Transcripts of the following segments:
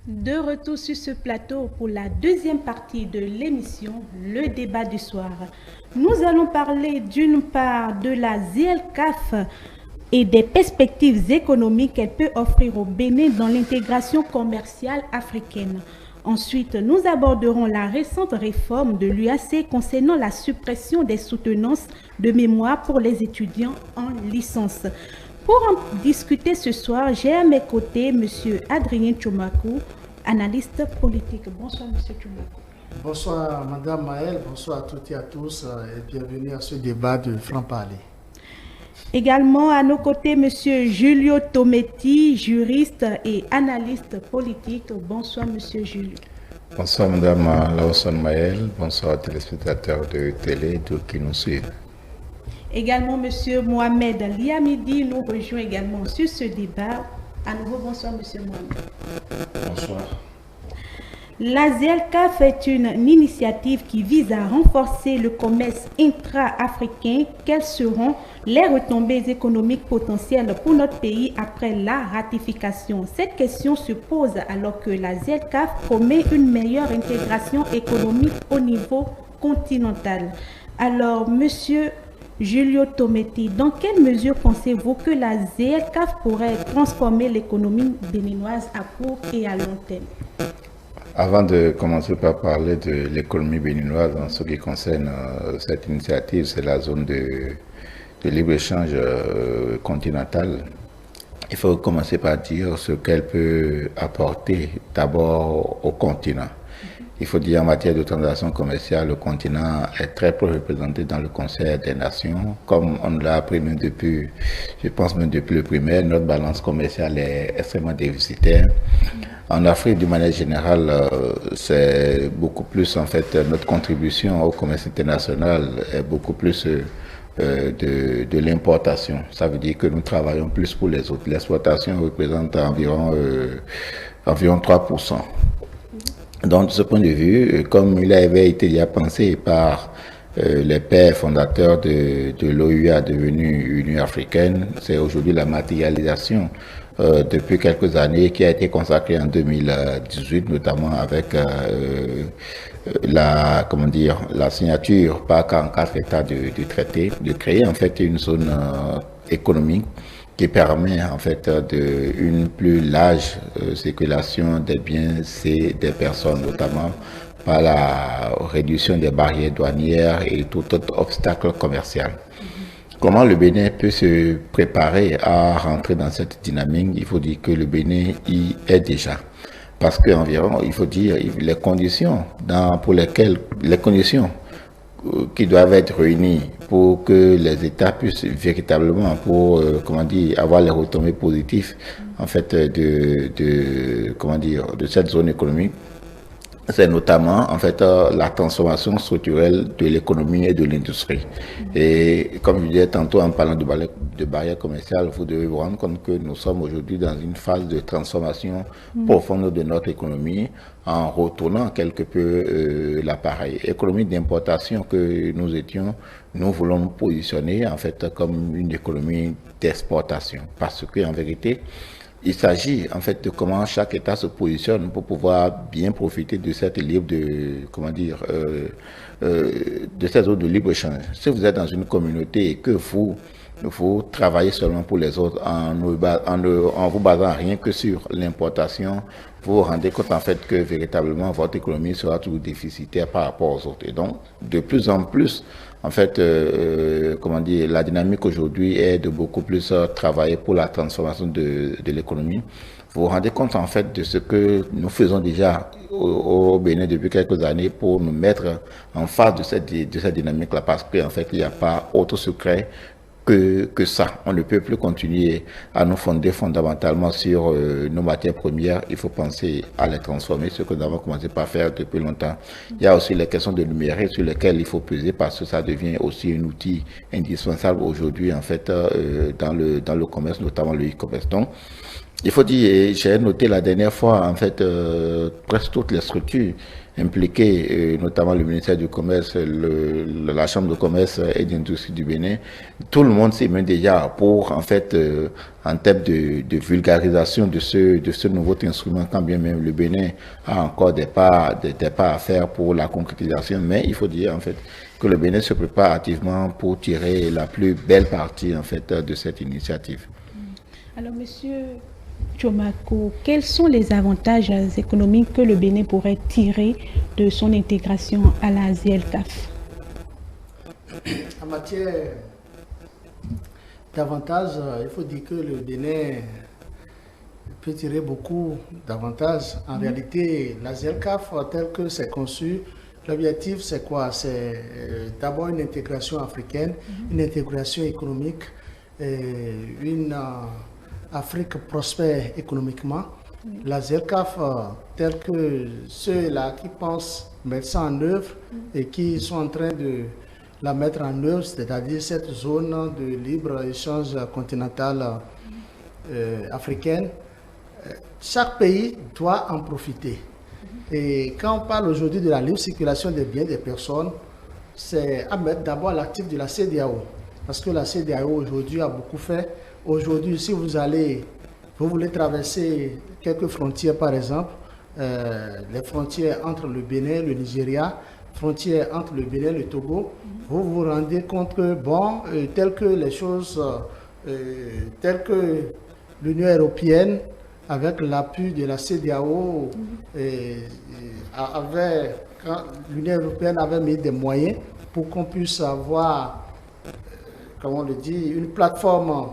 De retour sur ce plateau pour la deuxième partie de l'émission, le débat du soir. Nous allons parler d'une part de la ZLCAF et des perspectives économiques qu'elle peut offrir au Bénin dans l'intégration commerciale africaine. Ensuite, nous aborderons la récente réforme de l'UAC concernant la suppression des soutenances de mémoire pour les étudiants en licence. Pour en discuter ce soir, j'ai à mes côtés M. Adrien Tchoumakou, analyste politique. Bonsoir M. Tchoumakou. Bonsoir Madame Maëlle, bonsoir à toutes et à tous et bienvenue à ce débat de franc-parler. Également à nos côtés M. Julio Tometti, juriste et analyste politique. Bonsoir M. Julio. Bonsoir Madame Lawson Maëlle, bonsoir aux téléspectateurs de télé qui nous suivent. Également, M. Mohamed Liamidi nous rejoint également sur ce débat. À nouveau, bonsoir, M. Mohamed. Bonsoir. La ZLCAF est une initiative qui vise à renforcer le commerce intra-africain. Quelles seront les retombées économiques potentielles pour notre pays après la ratification? Cette question se pose alors que la ZLCAF promet une meilleure intégration économique au niveau continental. Alors, Monsieur Julio Tometti, dans quelle mesure pensez-vous que la ZLCAF pourrait transformer l'économie béninoise à court et à long terme? Avant de commencer par parler de l'économie béninoise en ce qui concerne cette initiative, c'est la zone de libre-échange continentale. Il faut commencer par dire ce qu'elle peut apporter d'abord au continent. Il faut dire en matière de transactions commerciales, le continent est très peu représenté dans le Conseil des Nations. Comme on l'a appris même depuis, je pense même depuis le primaire, notre balance commerciale est extrêmement déficitaire. En Afrique, d'une manière générale, c'est beaucoup plus, en fait, notre contribution au commerce international est beaucoup plus de l'importation. Ça veut dire que nous travaillons plus pour les autres. L'exportation représente environ 3%. Donc, de ce point de vue, comme il avait été déjà pensé par les pères fondateurs de l'OUA devenue Union africaine, c'est aujourd'hui la matérialisation depuis quelques années qui a été consacrée en 2018, notamment avec la signature par 44 États du traité, de créer en fait une zone économique qui permet en fait une plus large circulation des biens et des personnes, notamment par la réduction des barrières douanières et tout autre obstacle commercial. Comment le Bénin peut se préparer à rentrer dans cette dynamique? Il faut dire que le Bénin y est déjà. Parce qu'environ, il faut dire, les conditions qui doivent être réunies pour que les États puissent véritablement, avoir les retombées positives en fait de cette zone économique, c'est notamment en fait la transformation structurelle de l'économie et de l'industrie. Et comme je disais tantôt en parlant de barrières commerciales, vous devez vous rendre compte que nous sommes aujourd'hui dans une phase de transformation profonde de notre économie en retournant quelque peu l'appareil. Économie d'importation que nous voulons nous positionner en fait comme une économie d'exportation. Parce qu'en vérité, il s'agit en fait de comment chaque État se positionne pour pouvoir bien profiter de cette de cette zone de libre-échange. Si vous êtes dans une communauté et que vous travaillez seulement pour les autres en vous basant rien que sur l'importation, vous vous rendez compte en fait que véritablement votre économie sera toujours déficitaire par rapport aux autres. Et donc, de plus en plus, en fait, la dynamique aujourd'hui est de beaucoup plus travailler pour la transformation de l'économie. Vous vous rendez compte en fait de ce que nous faisons déjà au Bénin depuis quelques années pour nous mettre en face de cette dynamique-là, parce qu'en fait, il n'y a pas autre secret que ça. On ne peut plus continuer à nous fonder fondamentalement sur nos matières premières. Il faut penser à les transformer, ce que nous avons commencé par faire depuis longtemps. Il y a aussi les questions de numérique sur lesquelles il faut peser parce que ça devient aussi un outil indispensable aujourd'hui en fait dans le commerce, notamment le e-commerce. Donc, Il faut dire, j'ai noté la dernière fois, en fait, presque toutes les structures impliquées, notamment le ministère du Commerce, la Chambre de commerce et d'industrie du Bénin, tout le monde s'y met déjà pour, en fait, en termes de vulgarisation de ce nouveau instrument, quand bien même le Bénin a encore des pas à faire pour la concrétisation, mais il faut dire, en fait, que le Bénin se prépare activement pour tirer la plus belle partie, en fait, de cette initiative. Alors, monsieur Tchomako, quels sont les avantages économiques que le Bénin pourrait tirer de son intégration à la ZLECAf? En matière d'avantages, il faut dire que le Bénin peut tirer beaucoup d'avantages. En réalité, la ZLECAf, telle que c'est conçu, l'objectif c'est quoi? C'est d'abord une intégration africaine, une intégration économique, une Afrique prospère économiquement. La ZLECAf, telle que ceux-là qui pensent mettre ça en œuvre et qui sont en train de la mettre en œuvre, c'est-à-dire cette zone de libre-échange continentale africaine, chaque pays doit en profiter. Et quand on parle aujourd'hui de la libre circulation des biens des personnes, c'est à mettre d'abord à l'actif de la CEDEAO. Parce que la CEDEAO aujourd'hui a beaucoup fait. Aujourd'hui, si vous voulez traverser quelques frontières par exemple, les frontières entre le Bénin, le Nigeria, frontières entre le Bénin et le Togo, vous vous rendez compte que, bon, telles que les choses, telles que l'Union européenne, avec l'appui de la CEDEAO, l'Union européenne avait mis des moyens pour qu'on puisse avoir, comment on le dit, une plateforme,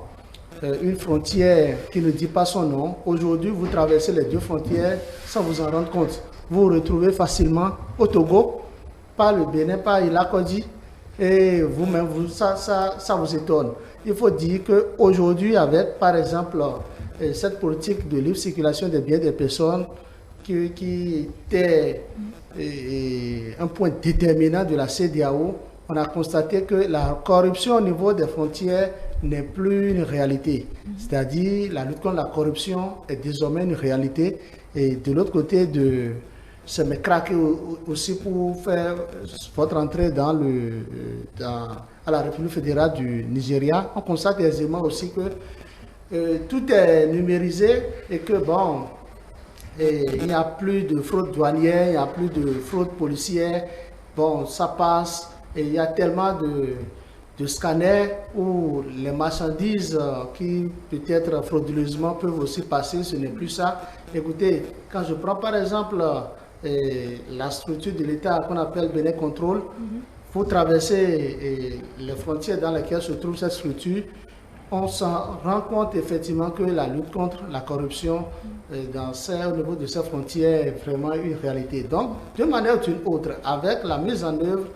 une frontière qui ne dit pas son nom. Aujourd'hui, vous traversez les deux frontières sans vous en rendre compte. Vous vous retrouvez facilement au Togo, par le Bénin, par Ilakodi, et vous-même, ça vous étonne. Il faut dire qu'aujourd'hui, avec, par exemple, cette politique de libre circulation des biens des personnes qui était un point déterminant de la CEDEAO, on a constaté que la corruption au niveau des frontières n'est plus une réalité. C'est-à-dire la lutte contre la corruption est désormais une réalité. Et de l'autre côté, se met craquer aussi pour faire votre entrée à la République fédérale du Nigeria. On constate aisément aussi que tout est numérisé et que bon, il n'y a plus de fraude douanière, il n'y a plus de fraude policière. Bon, ça passe et il y a tellement de scanners où les marchandises qui peut-être frauduleusement peuvent aussi passer, ce n'est plus ça. Écoutez, quand je prends par exemple la structure de l'État qu'on appelle Bénin Contrôle, pour traverser les frontières dans lesquelles se trouve cette structure, on s'en rend compte effectivement que la lutte contre la corruption au niveau de ces frontières est vraiment une réalité. Donc, d'une manière ou d'une autre, avec la mise en œuvre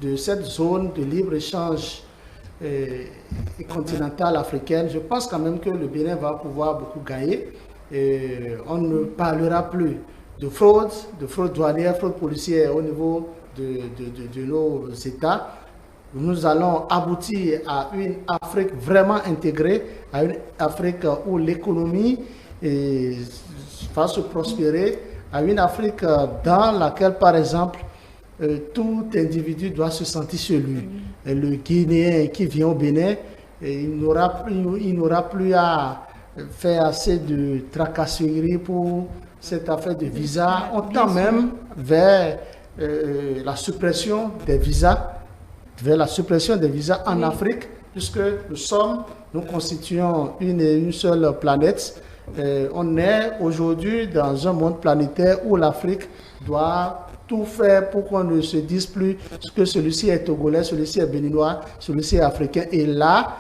de cette zone de libre-échange continentale africaine, je pense quand même que le Bénin va pouvoir beaucoup gagner. On ne parlera plus de fraude douanière, fraude policière au niveau de nos États. Nous allons aboutir à une Afrique vraiment intégrée, à une Afrique où l'économie va se prospérer, à une Afrique dans laquelle, par exemple, tout individu doit se sentir chez lui. Et le Guinéen qui vient au Bénin, il n'aura plus à faire assez de tracasseries pour cette affaire de visa. On tend même vers la suppression des visas, en Afrique, puisque nous constituons une seule planète. On est aujourd'hui dans un monde planétaire où l'Afrique doit tout faire pour qu'on ne se dise plus que celui-ci est togolais, celui-ci est béninois, celui-ci est africain. Et là,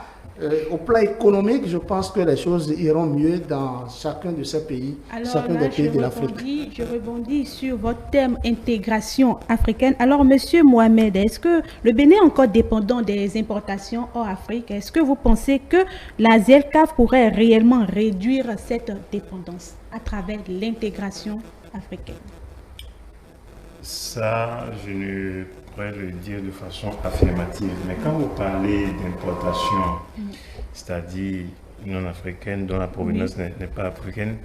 au plan économique, je pense que les choses iront mieux dans chacun de ces pays, chacun des pays de l'Afrique. Je rebondis sur votre terme intégration africaine. Alors, Monsieur Mohamed, est-ce que le Bénin est encore dépendant des importations hors Afrique? Est-ce que vous pensez que la ZLECAf pourrait réellement réduire cette dépendance à travers l'intégration africaine? Ça, je ne pourrais le dire de façon affirmative. Mais quand vous parlez d'importation, c'est-à-dire non africaine dont la provenance n'est pas africaine.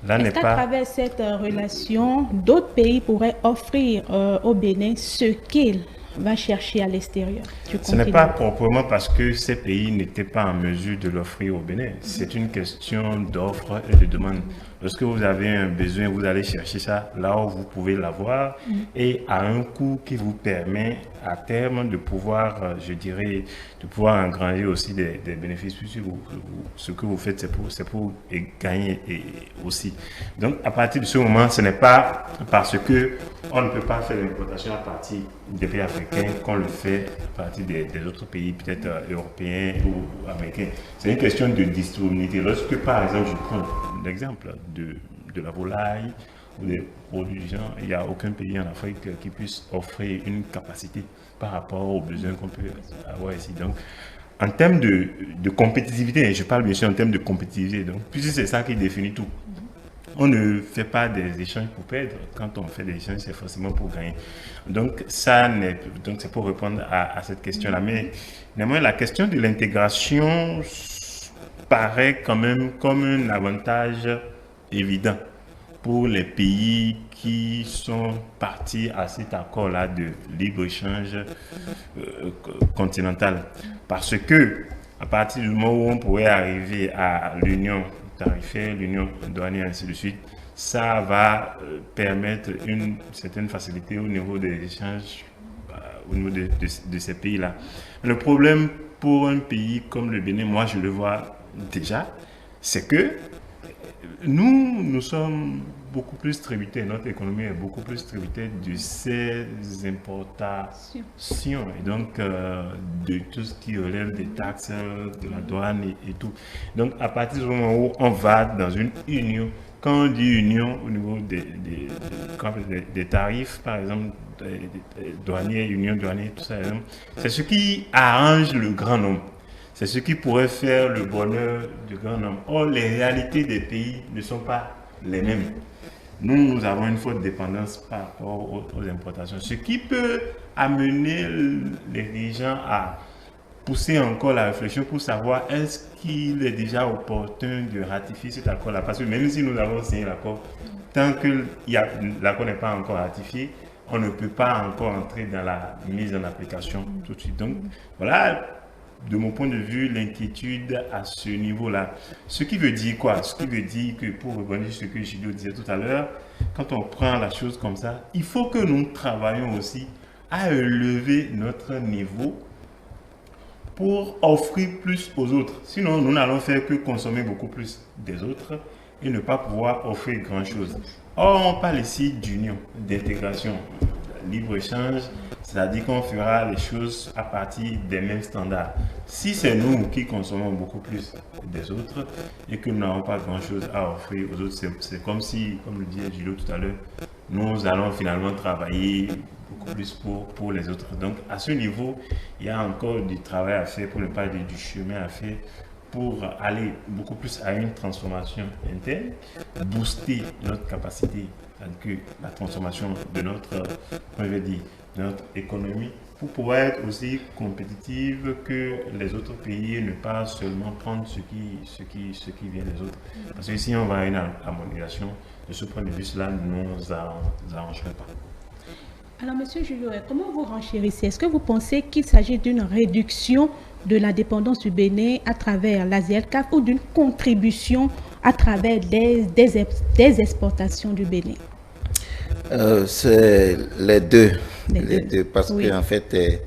Là n'est Est-ce qu'à pas. travers cette relation, d'autres pays pourraient offrir au Bénin ce qu'il va chercher à l'extérieur? Ce n'est pas proprement parce que ces pays n'étaient pas en mesure de l'offrir au Bénin. C'est une question d'offre et de demande. Lorsque vous avez un besoin, vous allez chercher ça là où vous pouvez l'avoir et à un coût qui vous permet à terme de pouvoir, je dirais, de pouvoir engranger aussi des bénéfices. Puisque ce que vous faites, c'est pour gagner aussi. Donc, à partir de ce moment, ce n'est pas parce que on ne peut pas faire l'importation à partir des pays africains qu'on le fait à partir des autres pays, peut-être européens ou américains. C'est une question de disponibilité. Lorsque, par exemple, je prends l'exemple de la volaille ou des produits du genre, il n'y a aucun pays en Afrique qui puisse offrir une capacité par rapport aux besoins qu'on peut avoir ici. Donc, en termes de compétitivité, je parle bien sûr en termes de compétitivité, donc, puisque c'est ça qui définit tout. On ne fait pas des échanges pour perdre. Quand on fait des échanges, c'est forcément pour gagner. Donc, c'est pour répondre à cette question-là. Mais néanmoins, la question de l'intégration paraît quand même comme un avantage évident pour les pays qui sont partis à cet accord-là de libre-échange continental. Parce que, à partir du moment où on pourrait arriver à l'union tarifaire, l'union douanière, ainsi de suite, ça va permettre une certaine facilité au niveau des échanges, au niveau de ces pays-là. Le problème pour un pays comme le Bénin, moi je le vois déjà, c'est que nous sommes beaucoup plus tributaires, notre économie est beaucoup plus tributaire de ces importations et donc de tout ce qui relève des taxes, de la douane et tout. Donc à partir du moment où on va dans une union, quand on dit union au niveau des tarifs, par exemple, douaniers, union douanière, tout ça, c'est ce qui arrange le grand nombre. C'est ce qui pourrait faire le bonheur du grand nombre. Or, les réalités des pays ne sont pas les mêmes. Nous avons une forte dépendance par rapport aux importations, ce qui peut amener les dirigeants à pousser encore la réflexion pour savoir est-ce qu'il est déjà opportun de ratifier cet accord-là. Parce que même si nous avons signé l'accord, tant que l'accord n'est pas encore ratifié, on ne peut pas encore entrer dans la mise en application tout de suite. Donc, voilà, de mon point de vue, l'inquiétude à ce niveau-là. Ce qui veut dire quoi? Ce qui veut dire que, pour rebondir sur ce que Gilles disait tout à l'heure, quand on prend la chose comme ça, il faut que nous travaillions aussi à élever notre niveau pour offrir plus aux autres. Sinon, nous n'allons faire que consommer beaucoup plus des autres et ne pas pouvoir offrir grand-chose. Or, on parle ici d'union, d'intégration, libre-échange, c'est-à-dire qu'on fera les choses à partir des mêmes standards. Si c'est nous qui consommons beaucoup plus des autres et que nous n'avons pas grand-chose à offrir aux autres, c'est comme si, comme le disait Gilles tout à l'heure, nous allons finalement travailler beaucoup plus pour les autres. Donc, à ce niveau, il y a encore du travail à faire, pour ne pas dire du chemin à faire, pour aller beaucoup plus à une transformation interne, booster notre capacité, c'est-à-dire que la transformation de notre économie, pour pouvoir être aussi compétitive que les autres pays, ne pas seulement prendre ce qui vient des autres. Parce que si on va à une harmonisation, de ce point de vue, cela ne nous arrangerait pas. Alors, Monsieur Julio, comment vous renchérissez? Est-ce que vous pensez qu'il s'agit d'une réduction de la dépendance du Bénin à travers l'ASIELCAF ou d'une contribution à travers des exportations du Bénin? C'est les deux. Les deux, parce oui. qu'en fait,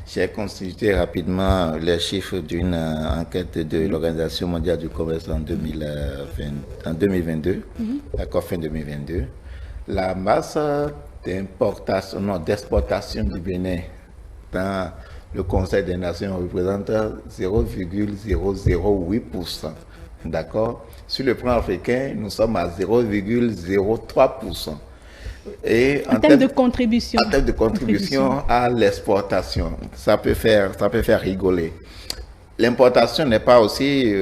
j'ai constitué rapidement les chiffres d'une enquête de l'Organisation mondiale du commerce en 2022, d'accord, fin 2022. La masse d'exportation du Bénin dans le Conseil des Nations représente 0,008%. D'accord? Sur le plan africain, nous sommes à 0,03%. Et en termes de contribution. En termes de contribution à l'exportation, ça peut faire rigoler. L'importation n'est pas aussi,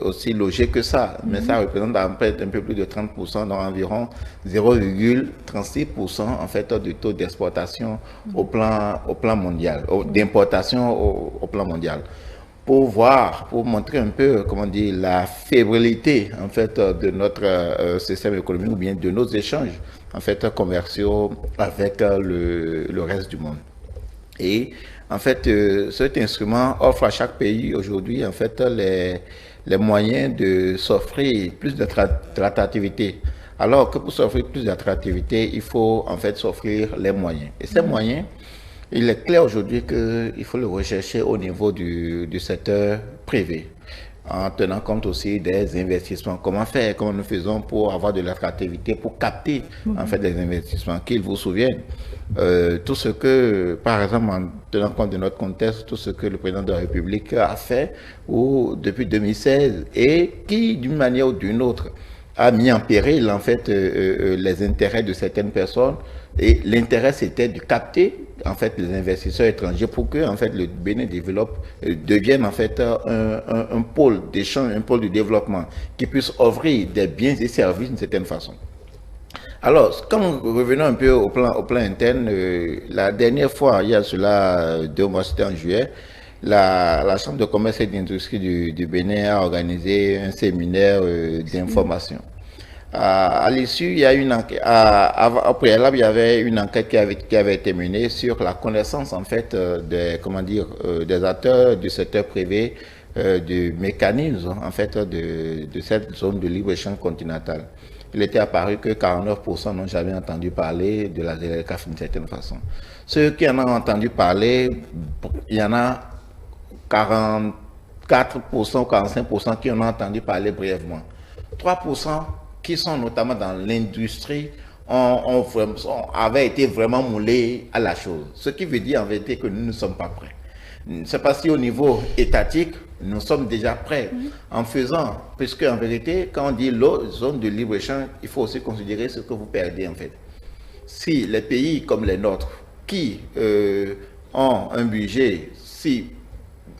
aussi logée que ça, mais ça représente en fait un peu plus de 30%, donc environ 0,36% en fait de taux d'exportation au plan mondial, d'importation au plan mondial. pour voir, pour montrer un peu, comment dire, la fébrilité, en fait, de notre système économique ou bien de nos échanges, en fait, commerciaux avec le reste du monde. Et, en fait, cet instrument offre à chaque pays aujourd'hui, en fait, les moyens de s'offrir plus d'attractivité. Alors que pour s'offrir plus d'attractivité, il faut, en fait, s'offrir les moyens. Et ces moyens, il est clair aujourd'hui qu'il faut le rechercher au niveau du secteur privé, en tenant compte aussi des investissements. Comment faire, comment nous faisons pour avoir de l'attractivité, pour capter en fait des investissements. Qu'ils vous souviennent, tout ce que, par exemple, en tenant compte de notre contexte, tout ce que le président de la République a fait depuis 2016 et qui, d'une manière ou d'une autre, a mis en péril en fait les intérêts de certaines personnes. Et l'intérêt, c'était de capter en fait les investisseurs étrangers pour que en fait le Bénin devienne en fait un pôle d'échange, un pôle de développement qui puisse offrir des biens et services d'une certaine façon. Alors, quand revenons un peu au plan interne, la dernière fois, il y a cela 2 mois, c'était en juillet, la Chambre de commerce et d'industrie du Bénin a organisé un séminaire d'information. À l'issue, il y a une enquête. Au préalable, il y avait une enquête qui avait été menée sur la connaissance en fait des acteurs du secteur privé du mécanisme en fait de cette zone de libre-échange continentale. Il était apparu que 49% n'ont jamais entendu parler de la ZLECAf d'une certaine façon. Ceux qui en ont entendu parler, il y en a 44% ou 45% qui en ont entendu parler brièvement. 3% qui sont notamment dans l'industrie avaient été vraiment moulés à la chose. Ce qui veut dire en vérité que nous ne sommes pas prêts. C'est parce qu'au niveau étatique, nous sommes déjà prêts en faisant, puisque en vérité, quand on dit zone de libre-échange, il faut aussi considérer ce que vous perdez en fait. Si les pays comme les nôtres, qui ont un budget, si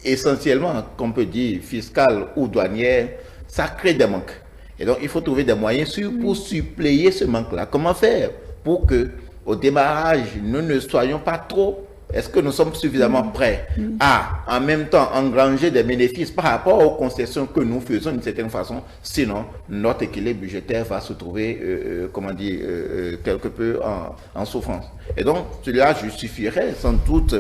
essentiellement, qu'on peut dire, fiscal ou douanier, ça crée des manques. Et donc, il faut trouver des moyens pour suppléer ce manque-là. Comment faire pour que, au démarrage, nous ne soyons pas trop. Est-ce que nous sommes suffisamment prêts à, en même temps, engranger des bénéfices par rapport aux concessions que nous faisons d'une certaine façon? Sinon, notre équilibre budgétaire va se trouver, quelque peu en souffrance. Et donc, cela justifierait sans doute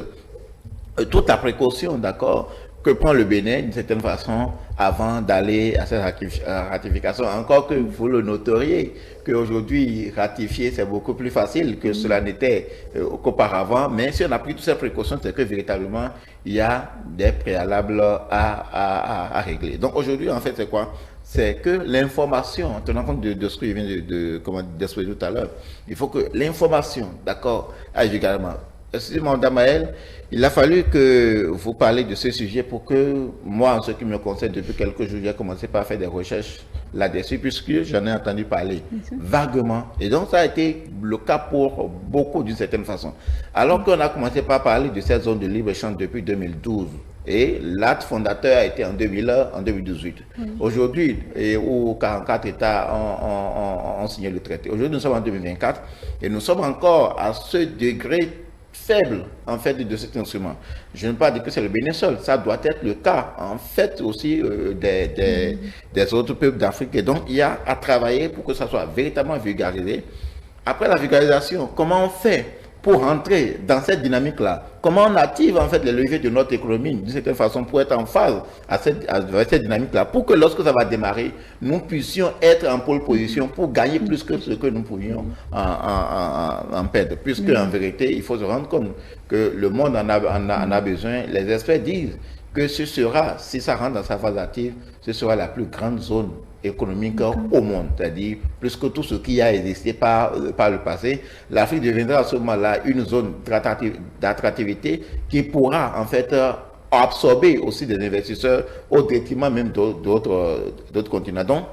toute la précaution, d'accord, que prend le Bénin d'une certaine façon avant d'aller à cette ratification. Encore que vous le noteriez, qu'aujourd'hui, ratifier, c'est beaucoup plus facile que cela n'était qu'auparavant. Mais si on a pris toutes ces précautions, c'est que véritablement, il y a des préalables à régler. Donc aujourd'hui, en fait, c'est quoi? C'est que l'information, en tenant compte de ce que je viens d'expliquer tout à l'heure, il faut que l'information, d'accord, aille également. Excusez-moi, Mme Maëlle, il a fallu que vous parliez de ce sujet pour que moi, en ce qui me concerne, depuis quelques jours, j'ai commencé par faire des recherches là-dessus, puisque j'en ai entendu parler vaguement. Et donc, ça a été le cas pour beaucoup d'une certaine façon. Alors qu'on a commencé par parler de cette zone de libre-échange depuis 2012, et l'acte fondateur a été en 2018. Aujourd'hui, où 44 États ont signé le traité. Aujourd'hui, nous sommes en 2024 et nous sommes encore à ce degré faible en fait de cet instrument. Je ne veux pas dire que c'est le Bénin seul, ça doit être le cas en fait aussi des autres peuples d'Afrique. Et donc il y a à travailler pour que ça soit véritablement vulgarisé. Après la vulgarisation, comment on fait pour rentrer dans cette dynamique-là? Comment on active en fait les leviers de notre économie d'une certaine façon pour être en phase avec cette dynamique-là, pour que lorsque ça va démarrer, nous puissions être en pole position pour gagner plus que ce que nous pouvions en perdre. Puisque en vérité, il faut se rendre compte que le monde en a besoin. Les experts disent que ce sera, si ça rentre dans sa phase active, ce sera la plus grande zone économique au monde, c'est-à-dire plus que tout ce qui a existé par le passé. L'Afrique deviendra à ce moment-là une zone d'attractivité qui pourra en fait absorber aussi des investisseurs au détriment même d'autres continents. Donc,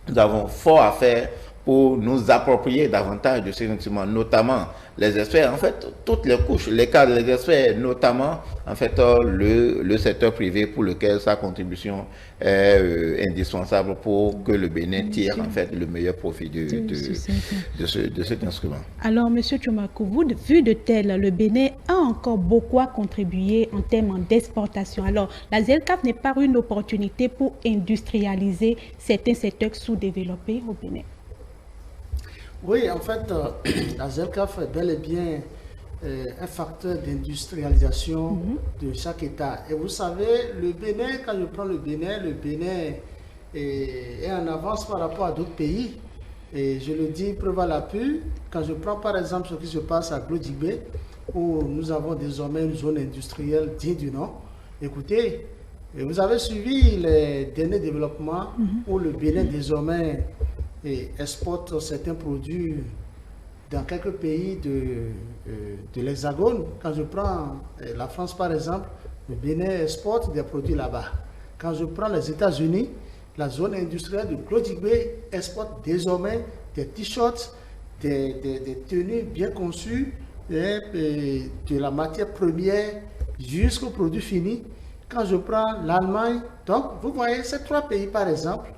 nous avons fort à faire pour nous approprier davantage de ces instruments, notamment les experts, en fait, toutes les couches, les cadres, les experts, notamment, en fait, le secteur privé pour lequel sa contribution est indispensable pour que le Bénin tire, en fait, le meilleur profit de cet instrument. Alors, M. Tchomakou, vu de tel, le Bénin a encore beaucoup à contribuer en termes d'exportation. Alors, la ZLCAF n'est pas une opportunité pour industrialiser certains secteurs sous-développés au Bénin? Oui, en fait, la ZLCAF est bel et bien un facteur d'industrialisation de chaque État. Et vous savez, le Bénin, quand je prends le Bénin est en avance par rapport à d'autres pays. Et je le dis, preuve à l'appui, quand je prends par exemple ce qui se passe à Glodjibé, où nous avons désormais une zone industrielle digne du nom. Écoutez, vous avez suivi les derniers développements où le Bénin désormais exporte certains produits dans quelques pays de l'Hexagone. Quand je prends la France par exemple, le Bénin exporte des produits là-bas. Quand je prends les États-Unis, la zone industrielle de Glodjibé exporte désormais des t-shirts, des tenues bien conçues, de la matière première jusqu'au produit fini. Quand je prends l'Allemagne, donc vous voyez ces trois pays par exemple,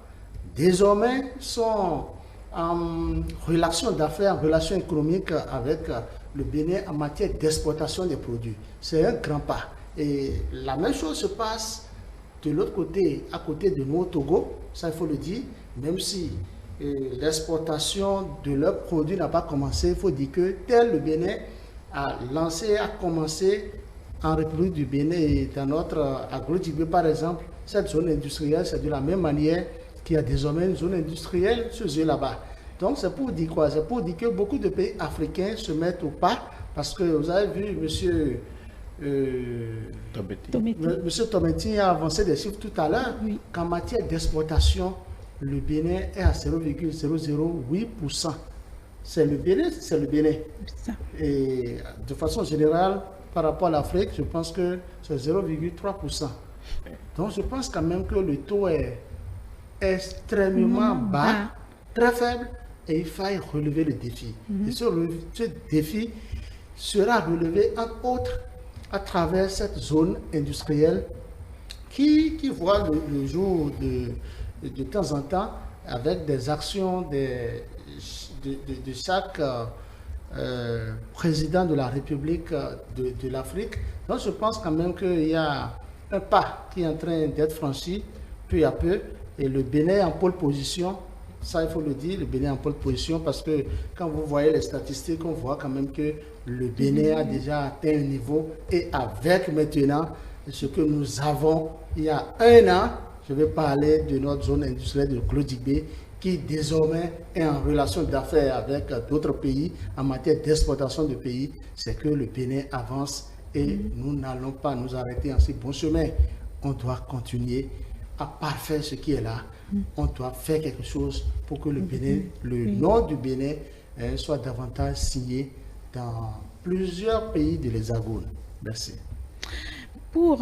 désormais sont en relation d'affaires, en relation économique avec le Bénin en matière d'exportation des produits. C'est un grand pas. Et la même chose se passe de l'autre côté, à côté de nous au Togo, ça il faut le dire, même si l'exportation de leurs produits n'a pas commencé, il faut dire que tel le Bénin a commencé en République du Bénin et dans notre Glodjibé par exemple, cette zone industrielle, c'est de la même manière qu'il y a désormais une zone industrielle sur eux là-bas. Donc c'est pour dire quoi? C'est pour dire que beaucoup de pays africains se mettent au pas, parce que vous avez vu monsieur Tometi a avancé des chiffres tout à l'heure, qu'en matière d'exportation, le Bénin est à 0,008%. C'est le Bénin, c'est le Bénin. Et de façon générale, par rapport à l'Afrique, je pense que c'est 0,3%. Donc je pense quand même que le taux est extrêmement bas, très faible, et il faille relever le défi. Et ce défi sera relevé entre autres à travers cette zone industrielle qui voit le jour de temps en temps avec des actions de chaque président de la République de l'Afrique. Donc je pense quand même qu'il y a un pas qui est en train d'être franchi peu à peu, et le Bénin est en pole position. Ça, il faut le dire, le Bénin est en pole position, parce que quand vous voyez les statistiques, on voit quand même que le Bénin a déjà atteint un niveau, et avec maintenant ce que nous avons il y a un an, je vais parler de notre zone industrielle de Glodjibé, qui désormais est en relation d'affaires avec d'autres pays en matière d'exportation de pays. C'est que le Bénin avance, et nous n'allons pas nous arrêter en ce bon chemin. On doit continuer à parfaire ce qui est là. On doit faire quelque chose pour que le Bénin, le nom du Bénin soit davantage signé dans plusieurs pays de l'Hexagone. Merci.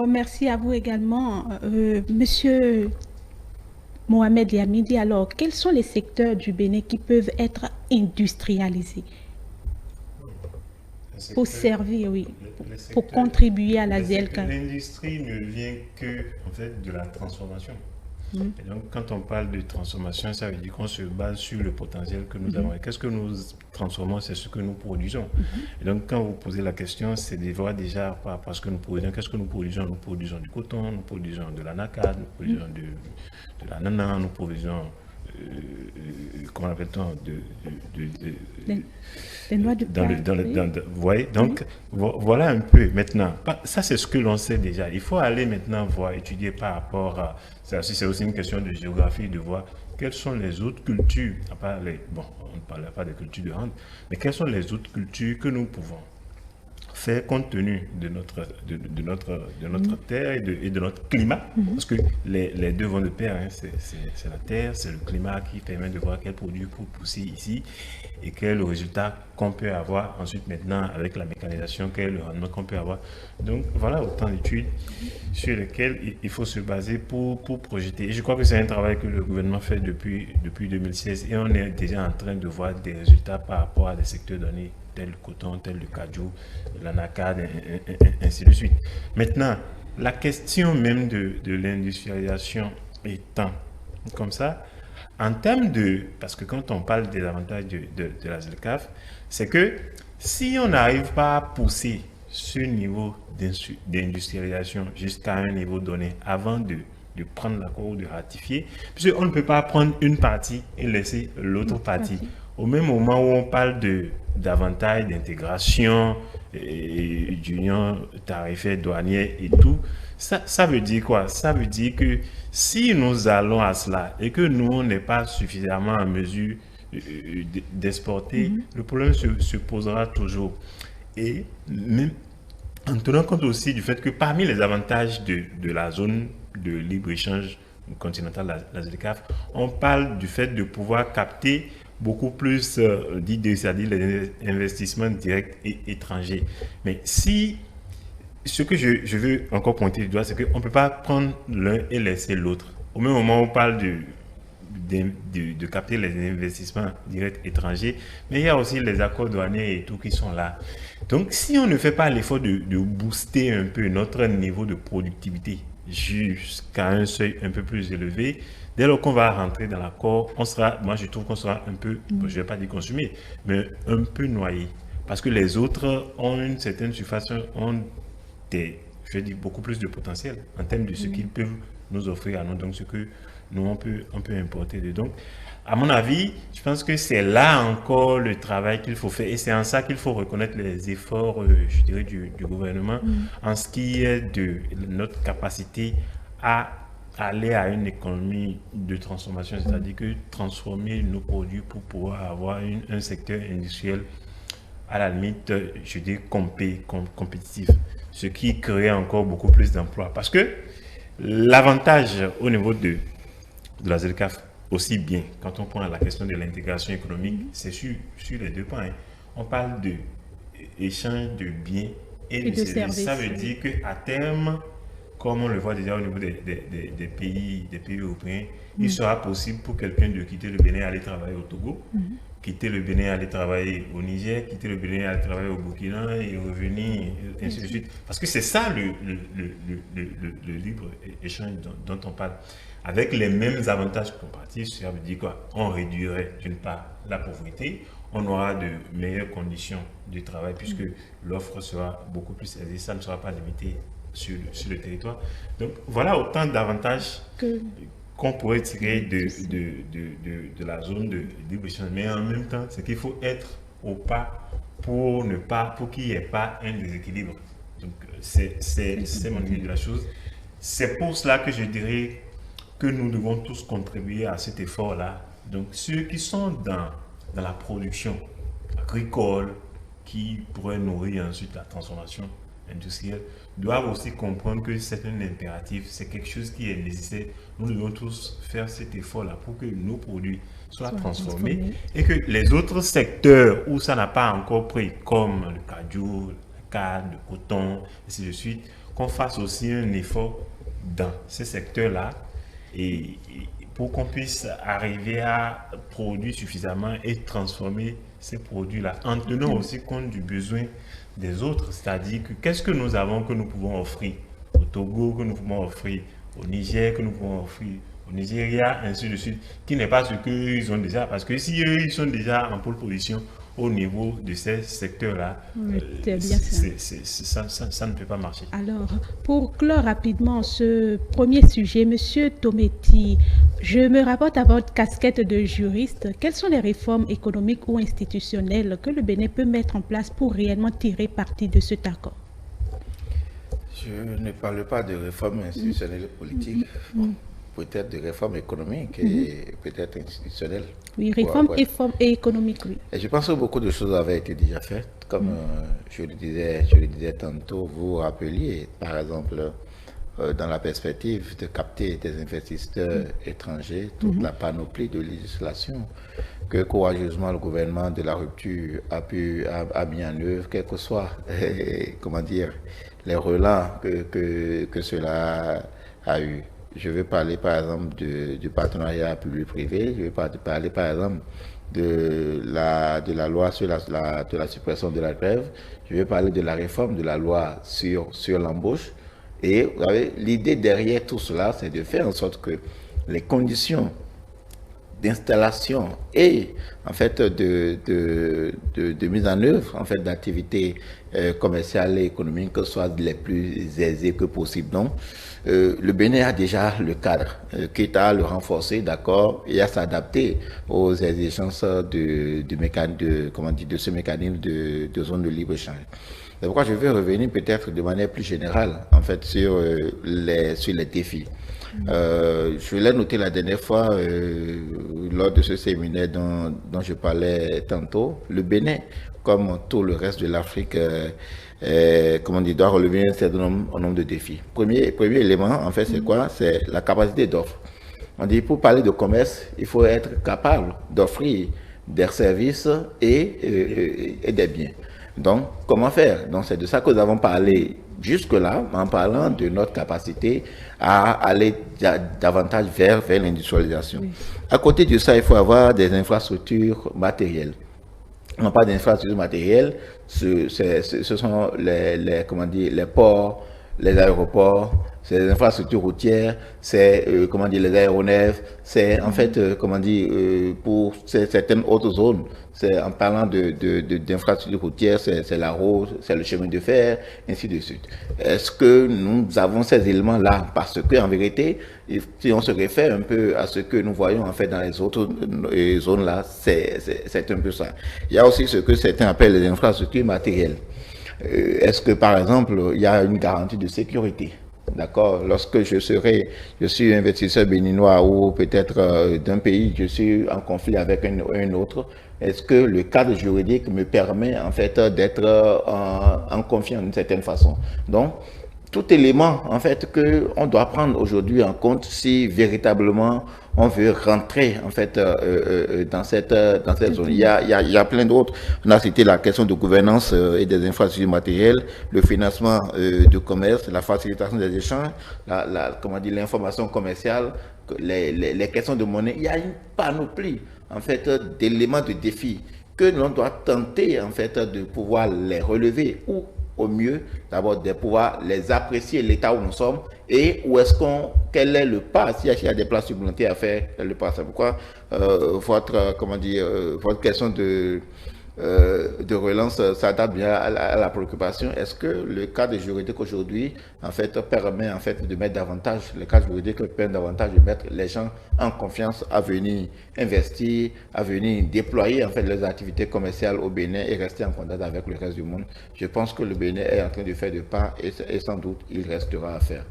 Merci à vous également, Monsieur Mohamed Yamidi. Alors, quels sont les secteurs du Bénin qui peuvent être industrialisés pour servir, pour contribuer à la ZLCAF? L'industrie ne vient que en fait de la transformation. Et donc, quand on parle de transformation, ça veut dire qu'on se base sur le potentiel que nous avons. Et qu'est-ce que nous transformons? C'est ce que nous produisons. Et donc, quand vous posez la question, c'est de voir déjà parce que nous produisons. Qu'est-ce que nous produisons? Nous produisons du coton, nous produisons de l'anacade, nous produisons de l'ananas, nous produisons comment appelle-t-on, des noix de pain. Vous voyez, donc voilà un peu maintenant. Ça, c'est ce que l'on sait déjà. Il faut aller maintenant voir, étudier par rapport à ça. C'est aussi une question de géographie, de voir quelles sont les autres cultures, à part bon, on ne parle pas des cultures de rente, mais quelles sont les autres cultures que nous pouvons faire compte tenu de notre terre et de notre climat, parce que les deux vont de pair, hein. C'est la terre, c'est le climat qui permet de voir quel produit pour pousser ici et quel est le résultat qu'on peut avoir ensuite maintenant avec la mécanisation, quel est le rendement qu'on peut avoir. Donc voilà autant d'études sur lesquelles il faut se baser pour projeter. Et je crois que c'est un travail que le gouvernement fait depuis 2016 et on est déjà en train de voir des résultats par rapport à des secteurs donnés, tel le coton, tel le cajou, l'anacarde, ainsi de suite. Maintenant, la question même de l'industrialisation étant comme ça, en termes parce que quand on parle des avantages de la ZLECAf, c'est que si on n'arrive pas à pousser ce niveau d'industrialisation jusqu'à un niveau donné avant de prendre l'accord ou de ratifier, puisqu'on ne peut pas prendre une partie et laisser l'autre partie. Au même moment où on parle d'avantages d'intégration, d'union tarifaire, douanière et tout, ça veut dire quoi? Ça veut dire que si nous allons à cela et que nous, on n'est pas suffisamment en mesure d'exporter, le problème se posera toujours. Et même en tenant compte aussi du fait que parmi les avantages de la zone de libre-échange continentale, la ZLECAf, on parle du fait de pouvoir capter beaucoup plus, c'est-à-dire les investissements directs et étrangers. Mais si, ce que je veux encore pointer du doigt, c'est qu'on ne peut pas prendre l'un et laisser l'autre. Au même moment où on parle de capter les investissements directs étrangers, mais il y a aussi les accords douaniers et tout qui sont là. Donc, si on ne fait pas l'effort de booster un peu notre niveau de productivité jusqu'à un seuil un peu plus élevé, dès lors qu'on va rentrer dans l'accord, moi je trouve qu'on sera un peu, je ne vais pas dire consumé, mais un peu noyé. Parce que les autres ont une certaine surface, ont beaucoup plus de potentiel en termes de ce qu'ils peuvent nous offrir à nous, donc ce que nous on peut importer. Donc, à mon avis, je pense que c'est là encore le travail qu'il faut faire et c'est en ça qu'il faut reconnaître les efforts, je dirais, du gouvernement en ce qui est de notre capacité à aller à une économie de transformation, c'est-à-dire que transformer nos produits pour pouvoir avoir un secteur industriel à la limite, je dis compétitif, ce qui crée encore beaucoup plus d'emplois. Parce que l'avantage au niveau de la ZLECAf, aussi bien quand on prend la question de l'intégration économique, c'est sur les deux points. On parle d'échange de biens et de services. Ça veut dire qu'à terme, comme on le voit déjà au niveau des pays européens, il sera possible pour quelqu'un de quitter le Bénin et aller travailler au Togo, quitter le Bénin et aller travailler au Niger, quitter le Bénin et aller travailler au Burkina et revenir, ainsi de suite. Parce que c'est ça le libre-échange dont on parle. Avec les mêmes avantages comparatifs, ça veut dire quoi? On réduirait d'une part la pauvreté, on aura de meilleures conditions de travail puisque l'offre sera beaucoup plus aisée, ça ne sera pas limité sur le territoire. Donc voilà autant d'avantages qu'on pourrait tirer de la zone de libre-échange. Mais en même temps, c'est qu'il faut être au pas pour qu'il n'y ait pas un déséquilibre. Donc c'est mon idée de la chose. C'est pour cela que je dirais que nous devons tous contribuer à cet effort-là. Donc ceux qui sont dans la production agricole, qui pourraient nourrir ensuite la transformation industrielle, doivent aussi comprendre que c'est un impératif, c'est quelque chose qui est nécessaire. Nous devons tous faire cet effort-là pour que nos produits soient transformés et que les autres secteurs où ça n'a pas encore pris, comme le cajou, la canne, le coton, ainsi de suite, qu'on fasse aussi un effort dans ces secteurs-là et pour qu'on puisse arriver à produire suffisamment et transformer ces produits-là en tenant aussi compte du besoin des autres, c'est-à-dire que qu'est-ce que nous avons que nous pouvons offrir au Togo, que nous pouvons offrir au Niger, que nous pouvons offrir au Nigeria, ainsi de suite, qui n'est pas ce qu'ils ont déjà, parce que si eux, ils sont déjà en pole position au niveau de ces secteurs-là, ça ne peut pas marcher. Alors, pour clore rapidement ce premier sujet, Monsieur Tometti, je me rapporte à votre casquette de juriste. Quelles sont les réformes économiques ou institutionnelles que le Bénin peut mettre en place pour réellement tirer parti de cet accord? Je ne parle pas de réformes institutionnelles et politiques. Peut-être de réformes économiques et peut-être institutionnelles. Oui, réformes et économiques, oui. Et je pense que beaucoup de choses avaient été déjà faites. Comme je le disais tantôt, vous vous rappeliez, par exemple, dans la perspective de capter des investisseurs étrangers, toute la panoplie de législation que courageusement le gouvernement de la rupture a mis en œuvre, quel que soit, comment dire, les relents que cela a eu. Je vais parler par exemple du partenariat public-privé, je vais parler par exemple de la loi sur de la suppression de la grève, je vais parler de la réforme de la loi sur l'embauche. Et vous savez, l'idée derrière tout cela, c'est de faire en sorte que les conditions d'installation et en fait de mise en œuvre en fait d'activités commerciales et économiques soient les plus aisées que possible. Donc, le Bénin a déjà le cadre, quitte à le renforcer, d'accord, et à s'adapter aux exigences de ce mécanisme de zone de libre-échange. C'est pourquoi je vais revenir peut-être de manière plus générale en fait sur les défis. Je l'ai noté la dernière fois lors de ce séminaire dont je parlais tantôt. Le Bénin, comme tout le reste de l'Afrique, doit relever un certain nombre de défis. Premier élément, en fait, c'est quoi? C'est la capacité d'offre. On dit pour parler de commerce, il faut être capable d'offrir des services et des biens. Donc, comment faire? Donc, c'est de ça que nous avons parlé jusque-là, en parlant de notre capacité à aller davantage vers l'industrialisation. Oui. À côté de ça, il faut avoir des infrastructures matérielles. On parle d'infrastructures matérielles, ce sont les ports, les aéroports, c'est les infrastructures routières, c'est les aéronefs, c'est en fait pour certaines autres zones, c'est en parlant d'infrastructures routières, c'est la route, c'est le chemin de fer, ainsi de suite. Est-ce que nous avons ces éléments-là? Parce que en vérité, si on se réfère un peu à ce que nous voyons en fait dans les autres zones-là, c'est un peu ça. Il y a aussi ce que certains appellent les infrastructures matérielles. Est-ce que par exemple, il y a une garantie de sécurité? D'accord. Lorsque je suis investisseur béninois ou peut-être d'un pays, je suis en conflit avec un autre. Est-ce que le cadre juridique me permet en fait d'être en confiance d'une certaine façon? Donc, tout élément en fait que on doit prendre aujourd'hui en compte si véritablement on veut rentrer en fait dans cette zone. Il y a plein d'autres. On a cité la question de gouvernance et des infrastructures matérielles, le financement du commerce, la facilitation des échanges, l'information commerciale, les questions de monnaie. Il y a une panoplie en fait d'éléments de défis que l'on doit tenter en fait de pouvoir les relever ou au mieux, d'abord de pouvoir les apprécier l'état où nous sommes et où est-ce quel est le pas, s'il y a des plans supplémentaires à faire, quel est le pas. C'est pourquoi votre question de relance s'adapte bien à la préoccupation. Est-ce que le cadre juridique aujourd'hui en fait permet en fait de mettre davantage, le cadre juridique permet davantage de mettre les gens en confiance à venir investir, à venir déployer en fait les activités commerciales au Bénin et rester en contact avec le reste du monde? Je pense que le Bénin est en train de faire des pas et sans doute il restera à faire.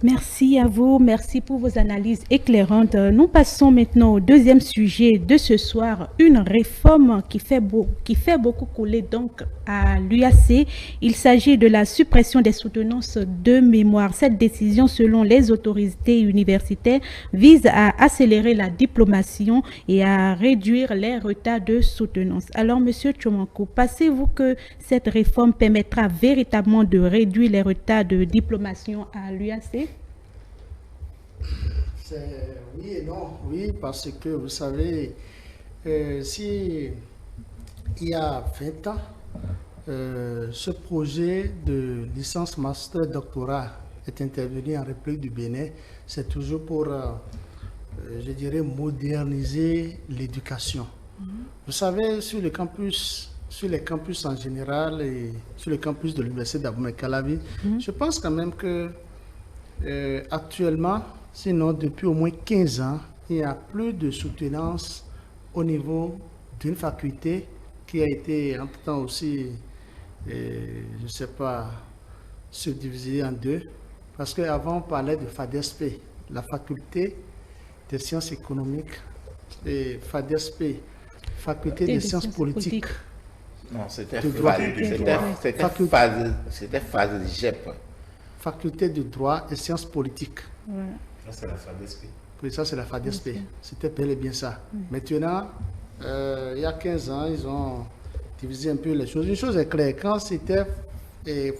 Merci à vous, merci pour vos analyses éclairantes. Nous passons maintenant au deuxième sujet de ce soir, une réforme qui fait beaucoup couler donc à l'UAC. Il s'agit de la suppression des soutenances de mémoire. Cette décision, selon les autorités universitaires, vise à accélérer la diplomation et à réduire les retards de soutenance. Alors, Monsieur Tchomankou, pensez-vous que cette réforme permettra véritablement de réduire les retards de diplomation à l'UAC? Oui et non. Oui, parce que vous savez, si il y a 20 ans, ce projet de licence master doctorat est intervenu en République du Bénin, c'est toujours pour, je dirais, moderniser l'éducation. Vous savez, sur les campus en général et sur le campus de l'Université d'Abomey-Calavi, je pense quand même que actuellement, sinon depuis au moins 15 ans, il n'y a plus de soutenance au niveau d'une faculté qui a été entre-temps aussi, je ne sais pas, subdivisée en deux. Parce qu'avant, on parlait de FADESP, la faculté des sciences économiques, et FADESP, faculté des sciences politiques. Non, c'était FASGEP. faculté de droit et sciences politiques. Voilà. Ça, c'est la FADESP. Oui, ça c'est la FADESP. C'était bel et bien ça. Maintenant, il y a 15 ans, ils ont divisé un peu les choses. Une chose est claire, quand c'était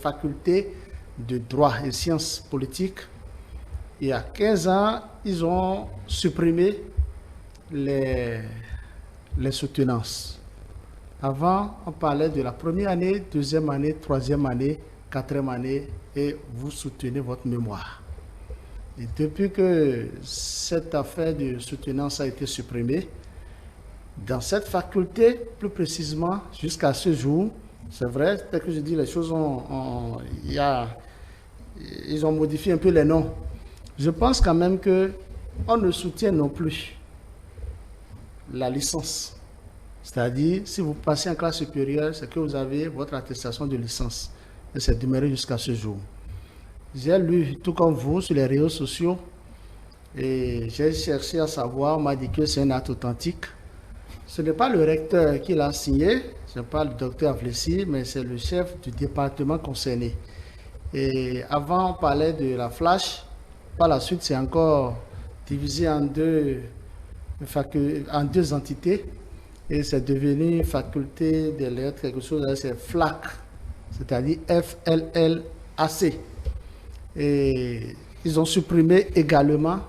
faculté de droit et sciences politiques, il y a 15 ans, ils ont supprimé les soutenances. Avant, on parlait de la première année, deuxième année, troisième année, quatrième année, et vous soutenez votre mémoire. Et depuis que cette affaire de soutenance a été supprimée, dans cette faculté, plus précisément, jusqu'à ce jour, c'est vrai, tel que je dis, les choses ils ont modifié un peu les noms. Je pense quand même qu'on ne soutient non plus la licence. C'est-à-dire, si vous passez en classe supérieure, c'est que vous avez votre attestation de licence. Et c'est demeuré jusqu'à ce jour. J'ai lu, tout comme vous, sur les réseaux sociaux, et j'ai cherché à savoir, on m'a dit que c'est un acte authentique. Ce n'est pas le recteur qui l'a signé, ce n'est pas le docteur Avlessi, mais c'est le chef du département concerné. Et avant, on parlait de la flash. Par la suite, c'est encore divisé en deux entités. Et c'est devenu faculté des lettres, quelque chose, c'est FLAC, c'est-à-dire FLLAC. Et ils ont supprimé également,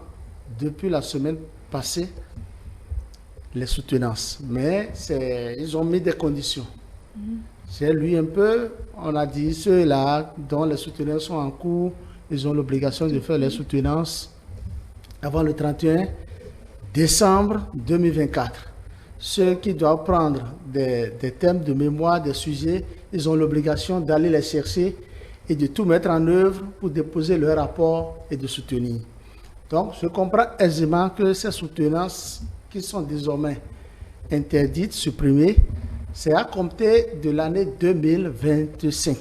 depuis la semaine passée, les soutenances. Mais ils ont mis des conditions. J'ai lu un peu, on a dit ceux-là dont les soutenances sont en cours, ils ont l'obligation de faire les soutenances avant le 31 décembre 2024. Ceux qui doivent prendre des thèmes de mémoire, des sujets, ils ont l'obligation d'aller les chercher et de tout mettre en œuvre pour déposer leur rapport et de soutenir. Donc, je comprends aisément que ces soutenances qui sont désormais interdites, supprimées, c'est à compter de l'année 2025.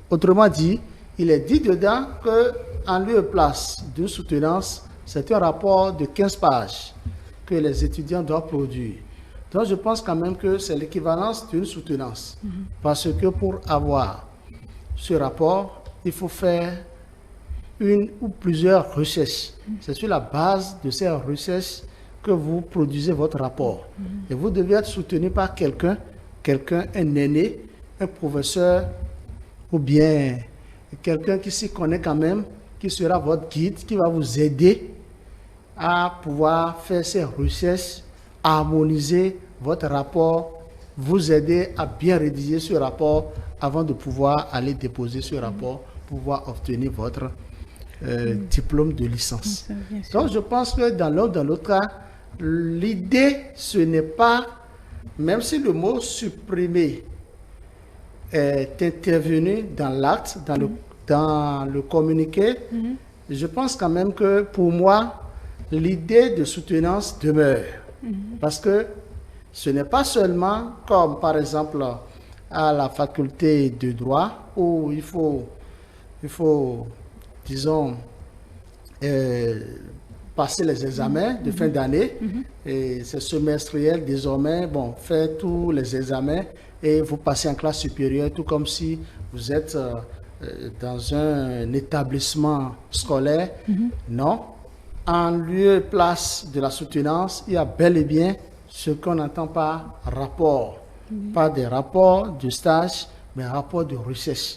Autrement dit, il est dit dedans qu'en lieu et place d'une soutenance, c'est un rapport de 15 pages que les étudiants doivent produire. Donc, je pense quand même que c'est l'équivalence d'une soutenance. Parce que pour avoir ce rapport, il faut faire une ou plusieurs recherches. C'est sur la base de ces recherches que vous produisez votre rapport. Et vous devez être soutenu par quelqu'un, un aîné, un professeur, ou bien quelqu'un qui s'y connaît quand même, qui sera votre guide, qui va vous aider à pouvoir faire ces recherches, à harmoniser votre rapport, vous aider à bien rédiger ce rapport avant de pouvoir aller déposer ce rapport, pouvoir obtenir votre diplôme de licence. Donc je pense que dans l'un ou dans l'autre cas, l'idée, ce n'est pas, même si le mot supprimer est intervenu dans l'acte, dans le communiqué, je pense quand même que pour moi, l'idée de soutenance demeure. Parce que ce n'est pas seulement comme par exemple à la faculté de droit où il faut disons, passer les examens de fin d'année. Et c'est semestriel désormais. Bon, faire tous les examens et vous passez en classe supérieure, tout comme si vous êtes dans un établissement scolaire. Non. En lieu et place de la soutenance, il y a bel et bien ce qu'on entend par rapport. Pas des rapports de stage, mais un rapport de recherche.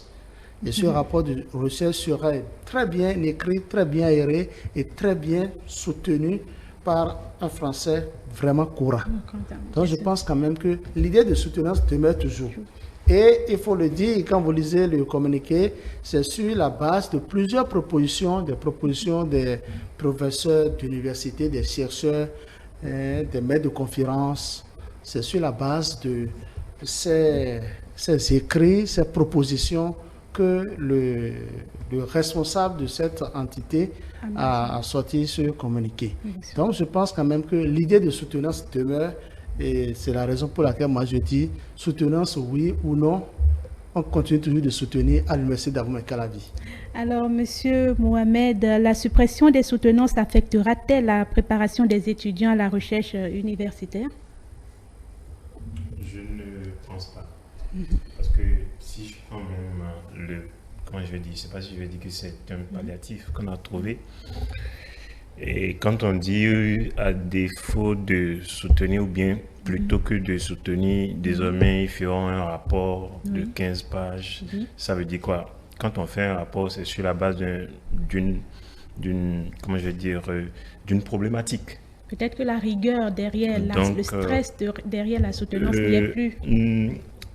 Et ce rapport de recherche serait très bien écrit, très bien aéré et très bien soutenu par un français vraiment courant. Donc je pense quand même que l'idée de soutenance demeure toujours. Et il faut le dire, quand vous lisez le communiqué, c'est sur la base de plusieurs propositions, des propositions des professeurs d'université, des chercheurs, des maîtres de conférences. C'est sur la base de ces écrits, ces propositions que le responsable de cette entité a sorti ce communiqué. Donc je pense quand même que l'idée de soutenance demeure. Et c'est la raison pour laquelle moi je dis soutenance oui ou non, on continue toujours de soutenir à l'université d'Abomey Calavi. Alors, Monsieur Mohamed, la suppression des soutenances affectera-t-elle la préparation des étudiants à la recherche universitaire? Je ne pense pas. Parce que si je prends même le comment je vais dire, je ne sais pas si je vais dire que c'est un palliatif qu'on a trouvé. Et quand on dit à défaut de soutenir ou bien plutôt que de soutenir, désormais ils feront un rapport de 15 pages. Ça veut dire quoi? Quand on fait un rapport, c'est sur la base d'une comment je vais dire, d'une problématique. Peut-être que la rigueur derrière, Donc, le stress derrière la soutenance n'y est plus.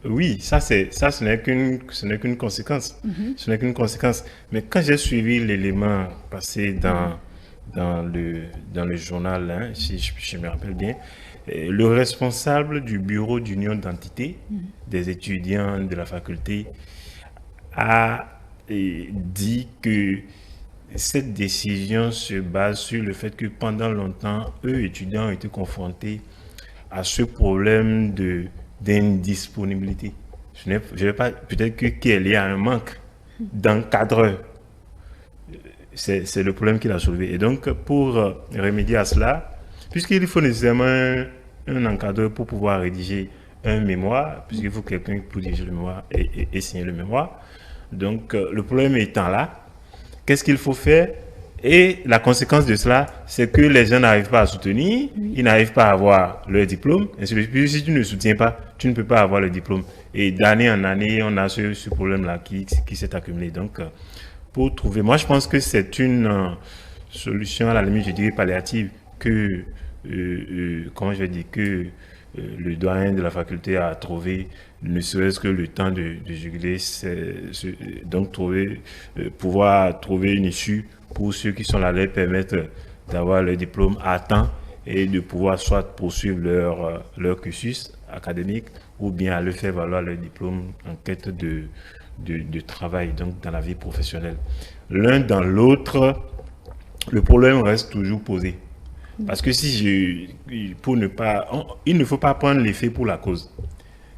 Oui, ce n'est qu'une conséquence. Ce n'est qu'une conséquence. Mais quand j'ai suivi l'élément passé dans le journal, hein, si je me rappelle bien, le responsable du bureau d'union d'entité des étudiants de la faculté a dit que cette décision se base sur le fait que pendant longtemps, eux, étudiants, ont été confrontés à ce problème d'indisponibilité. Je ne vais pas, peut-être qu'il y a un manque d'encadreurs. C'est le problème qu'il a soulevé. Et donc, pour remédier à cela, puisqu'il faut nécessairement un encadreur pour pouvoir rédiger un mémoire, puisqu'il faut quelqu'un pour diriger le mémoire et signer le mémoire. Donc, le problème étant là, qu'est-ce qu'il faut faire? Et la conséquence de cela, c'est que les gens n'arrivent pas à soutenir, ils n'arrivent pas à avoir leur diplôme. Et si tu ne soutiens pas, tu ne peux pas avoir le diplôme. Et d'année en année, on a ce problème-là qui s'est accumulé. Donc, pour trouver, moi je pense que c'est une solution à la limite, je dirais palliative, que, comment je vais dire, que le doyen de la faculté a trouvé, ne serait-ce que le temps de juguler, donc pouvoir trouver une issue pour ceux qui sont là, leur permettre d'avoir leur diplôme à temps et de pouvoir soit poursuivre leur cursus académique ou bien aller faire valoir leur diplôme en quête de travail, donc dans la vie professionnelle. L'un dans l'autre, le problème reste toujours posé. Parce que il ne faut pas prendre l'effet pour la cause.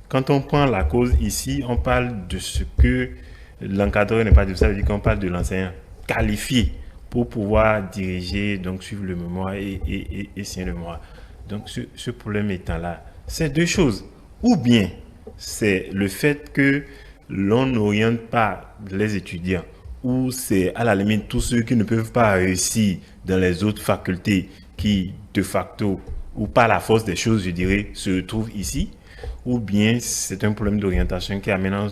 Quand on prend la cause ici, on parle de ce que l'encadreur n'est pas de ça, veut dire qu'on parle de l'enseignant qualifié pour pouvoir diriger, donc suivre le mémoire et signer le mémoire. Donc ce problème étant là, c'est deux choses. Ou bien c'est le fait que l'on n'oriente pas les étudiants, ou c'est à la limite tous ceux qui ne peuvent pas réussir dans les autres facultés qui, de facto, ou par la force des choses, je dirais, se retrouvent ici, ou bien c'est un problème d'orientation qui amène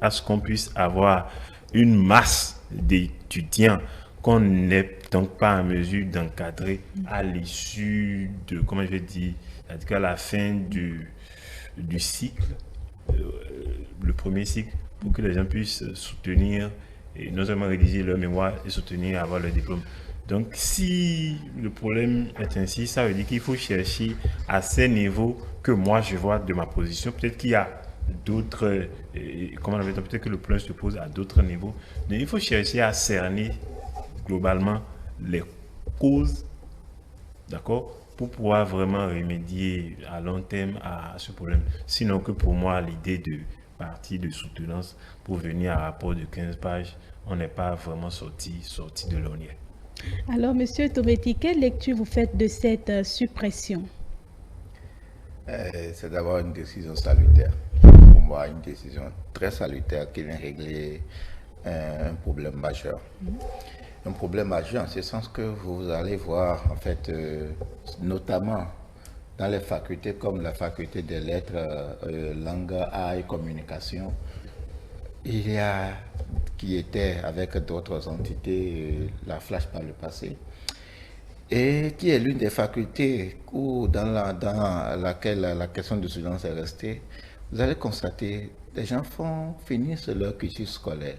à ce qu'on puisse avoir une masse d'étudiants qu'on n'est donc pas en mesure d'encadrer à l'issue de, comment je vais dire, c'est-à-dire à la fin du cycle, le premier cycle, pour que les gens puissent soutenir et non seulement rédiger leur mémoire et soutenir avoir leur diplôme. Donc, si le problème est ainsi, ça veut dire qu'il faut chercher à ces niveaux que moi je vois de ma position. Peut-être qu'il y a d'autres, comment on appelle ça, peut-être que le problème se pose à d'autres niveaux. Mais il faut chercher à cerner globalement les causes, d'accord, pour pouvoir vraiment remédier à long terme à ce problème. Sinon que pour moi, l'idée de partie de soutenance pour venir à un rapport de 15 pages, on n'est pas vraiment sorti de l'ornière. Alors, Monsieur Tometi, quelle lecture vous faites de cette suppression? C'est d'abord une décision salutaire. Pour moi, une décision très salutaire qui vient régler un problème majeur. Un problème majeur en ce sens que vous allez voir, en fait, notamment dans les facultés comme la faculté des lettres, langue, arts et communication, il y a, qui était avec d'autres entités, la Flash par le passé, et qui est l'une des facultés où, dans laquelle la question de soutenance est restée, vous allez constater des gens finissent leur cursus scolaire.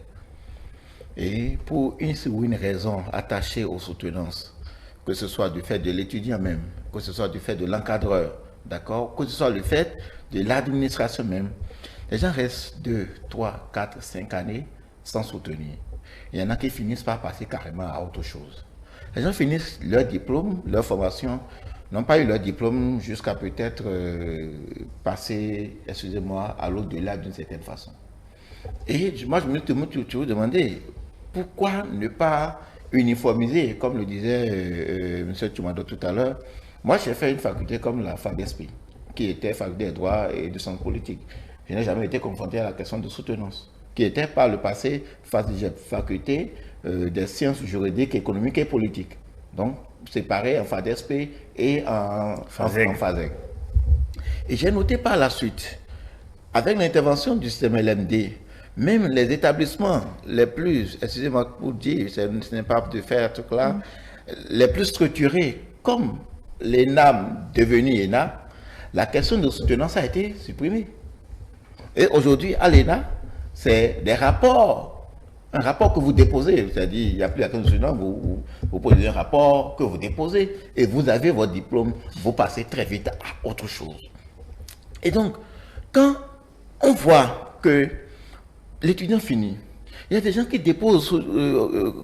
Et pour une ou une raison attachée aux soutenances, que ce soit du fait de l'étudiant même, que ce soit du fait de l'encadreur, d'accord, que ce soit le fait de l'administration même, les gens restent 2, 3, 4, 5 années sans soutenir. Il y en a qui finissent par passer carrément à autre chose. Les gens finissent leur diplôme, leur formation, n'ont pas eu leur diplôme jusqu'à peut-être passer, excusez-moi, à l'au-delà d'une certaine façon. Et moi, je me suis toujours demandé, pourquoi ne pas uniformiser, comme le disait M. Tumado tout à l'heure. Moi, j'ai fait une faculté comme la FADESP, qui était faculté de droit et de sciences politiques. Je n'ai jamais été confronté à la question de soutenance. qui était par le passé faculté des sciences juridiques, économiques et politiques. Donc, séparé en FADESP et en FASEG. Et j'ai noté par la suite, avec l'intervention du système LMD, même les établissements les plus, excusez-moi pour dire, ce n'est pas de faire tout là, les plus structurés, comme l'ENAM devenu ENA, la question de soutenance a été supprimée. Et aujourd'hui, à l'ENA, c'est des rapports, un rapport que vous déposez, c'est-à-dire il n'y a plus la question de soutenance, vous posez un rapport que vous déposez et vous avez votre diplôme, vous passez très vite à autre chose. Et donc, quand on voit que l'étudiant finit, il y a des gens qui déposent,